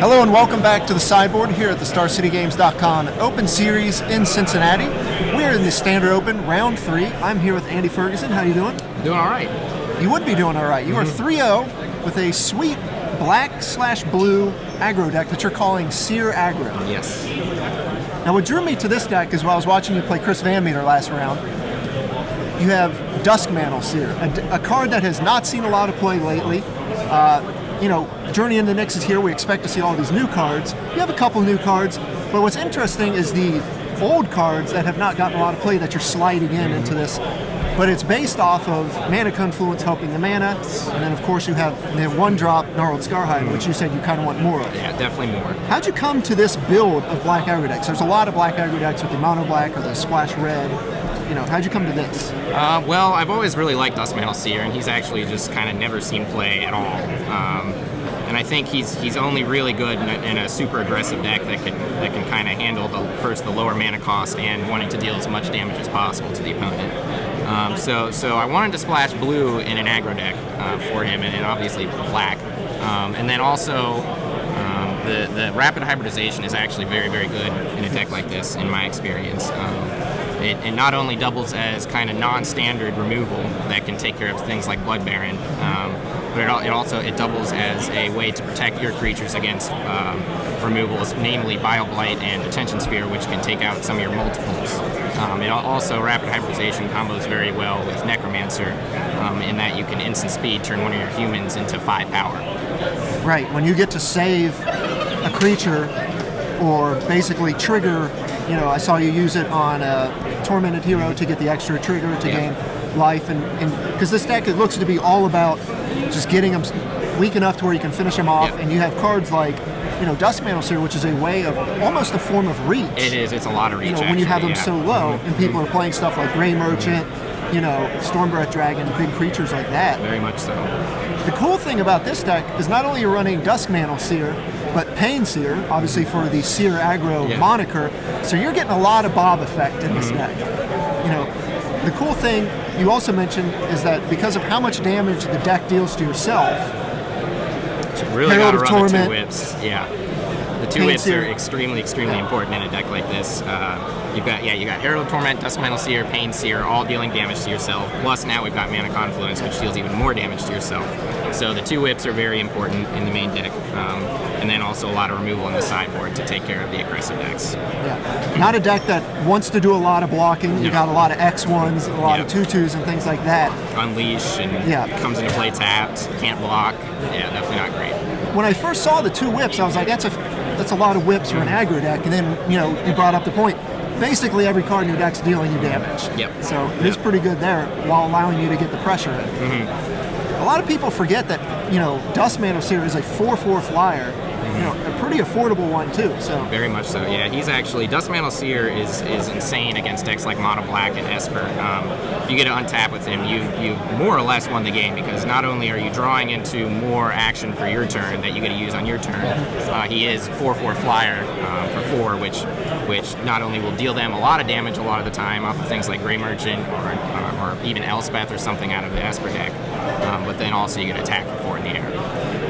Hello and welcome back to the sideboard here at the StarCityGames.com Open Series in Cincinnati. We're in the Standard Open, round 3. I'm here with Andy Ferguson. How you doing? Doing all right. You would be doing all right. You are 3-0 with a sweet black/blue aggro deck that you're calling Seer Aggro. Yes. Now what drew me to this deck is while I was watching you play Chris Van Meter last round, you have Duskmantle Seer, a card that has not seen a lot of play lately. Journey into Nyx is here. We expect to see all these new cards. You have a couple new cards, but what's interesting is the old cards that have not gotten a lot of play that you're sliding into this. But it's based off of Mana Confluence helping the mana, and then of course you have the 1-drop Gnarled Scarhide, which you said you kind of want more of. Yeah, definitely more. How'd you come to this build of black aggro decks? There's a lot of black aggro decks with the mono black or the splash red. How'd you come to this? Well, I've always really liked Duskmantle Seer, and he's actually just kind of never seen play at all. And I think he's only really good in a super aggressive deck that can kind of handle the lower mana cost and wanting to deal as much damage as possible to the opponent. So I wanted to splash blue in an aggro deck for him, and obviously black. And then also the rapid hybridization is actually very, very good in a deck like this, in my experience. It not only doubles as kind of non-standard removal that can take care of things like Blood Baron, but it also doubles as a way to protect your creatures against removals, namely Bile Blight and Attention Sphere, which can take out some of your multiples. It also, rapid hybridization combos very well with Necromancer, in that you can instant speed turn one of your humans into 5 power. Right, when you get to save a creature or basically trigger, I saw you use it on a Tormented Hero to get the extra trigger to gain life, and because this deck, it looks to be all about just getting them weak enough to where you can finish them off, and you have cards like Duskmantle Seer, which is a way of almost a form of reach. It is. It's a lot of reach. When you have them so low, and people are playing stuff like Grey Merchant, Stormbreath Dragon, big creatures like that. Very much so. The cool thing about this deck is not only you're running Duskmantle Seer, but Pain Seer, obviously for the Seer aggro moniker. So you're getting a lot of Bob effect in this deck. The cool thing you also mentioned is that because of how much damage the deck deals to yourself, really got to run Torment, the 2 whips. Yeah, the 2 whips are extremely important in a deck like this. You got Herald of Torment, Duskmantle Seer, Pain Seer, all dealing damage to yourself. Plus now we've got Mana Confluence, which deals even more damage to yourself. So the 2 whips are very important in the main deck, and then also a lot of removal on the sideboard to take care of the aggressive decks. Yeah, not a deck that wants to do a lot of blocking. You got a lot of X1s, a lot of 2/2s, and things like that. Unleash and comes into play tapped, can't block. Yeah, definitely not great. When I first saw the 2 whips, I was like, that's a lot of whips for an aggro deck. And then you brought up the point. Basically, every card in your deck's dealing you damage. Yep. So it is pretty good there, while allowing you to get the pressure in. A lot of people forget that Duskmantle Seer is a 4/4 flyer. A pretty affordable one too. So very much so. Yeah, he's actually Duskmantle Seer is insane against decks like Mono Black and Esper. If you get to untap with him, you more or less won the game, because not only are you drawing into more action for your turn that you get to use on your turn, he is 4/4 flyer for 4, which not only will deal them a lot of damage a lot of the time off of things like Grey Merchant or even Elspeth or something out of the Esper deck, but then also you get attack for 4 in the air.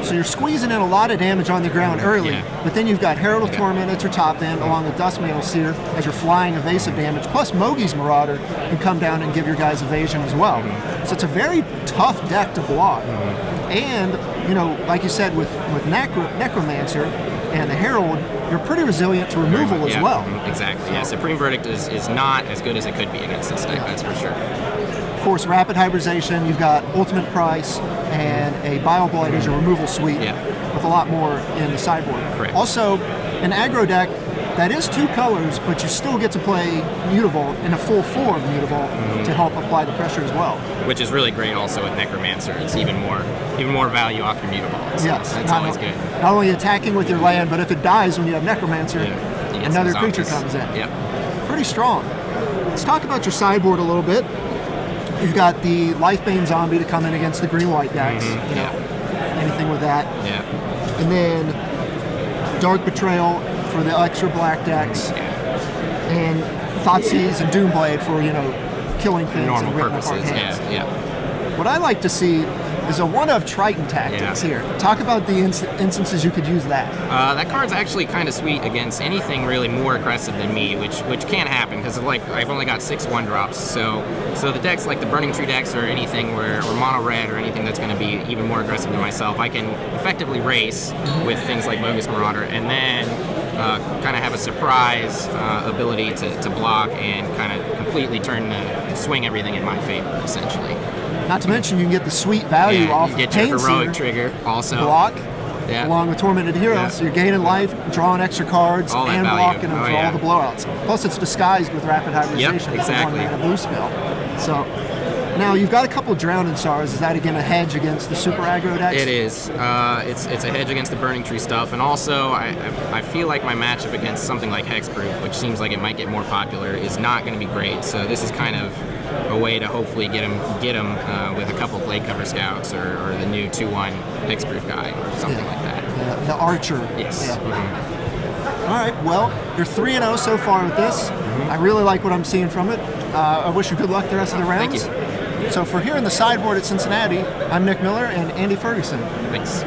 So you're squeezing in a lot of damage on the ground early, but then you've got Herald of Torment at your top end, along with Duskmantle Seer as your flying evasive damage, plus Mogi's Marauder can come down and give your guys evasion as well. So it's a very tough deck to block. And, like you said, with Necromancer and the Herald, you're pretty resilient to removal as well. Exactly, yeah. Supreme Verdict is not as good as it could be against this deck, that's for sure. Of course, rapid hybridization, you've got Ultimate Price and a Bile Blight as your removal suite, with a lot more in the sideboard. Correct. Also, an aggro deck that is 2 colors, but you still get to play Mutavault in a full 4 of Mutavault to help apply the pressure as well. Which is really great also with Necromancer. It's even more value off your Mutavault. So that's always good. Not only attacking with your land, but if it dies when you have Necromancer, another creature comes in. Yep. Pretty strong. Let's talk about your sideboard a little bit. You've got the Lifebane Zombie to come in against the green-white decks. Anything with that. Yeah. And then Dark Betrayal for the extra black decks. And Thoughtseize and Doomblade for, killing things normal and ripping purposes. apart hands. Yeah. What I like to see is a one of Triton Tactics here. Talk about the instances you could use that. That card's actually kind of sweet against anything really more aggressive than me, which can't happen because like I've only got 6 1-drops. So the decks like the Burning Tree decks or anything or mono red or anything that's going to be even more aggressive than myself, I can effectively race with things like Bogus Marauder and then kind of have a surprise ability to block and kind of completely swing everything in my favor, essentially. Not to mention you can get the sweet value off you get your heroic Seer, trigger also. block, along with Tormented Hero, so you're gaining life, drawing extra cards, all and value. blocking them for all the blowouts. Plus it's disguised with Rapid Hybridization. Exactly. It's a 1-mana blue spell. So now you've got a couple Drowning Stars. Is that again a hedge against the super aggro decks? It is. It's a hedge against the Burning Tree stuff, and also I feel like my matchup against something like Hexproof, which seems like it might get more popular, is not going to be great. So this is kind of a way to hopefully get him with a couple Blade Cover Scouts or the new 2/1 Hexproof guy or something like that. The Archer. Yes. Yeah. All right, well, you're 3-0 so far with this. I really like what I'm seeing from it. I wish you good luck the rest of the rounds. Thank you. So for here in the sideboard at Cincinnati, I'm Nick Miller and Andy Ferguson. Thanks.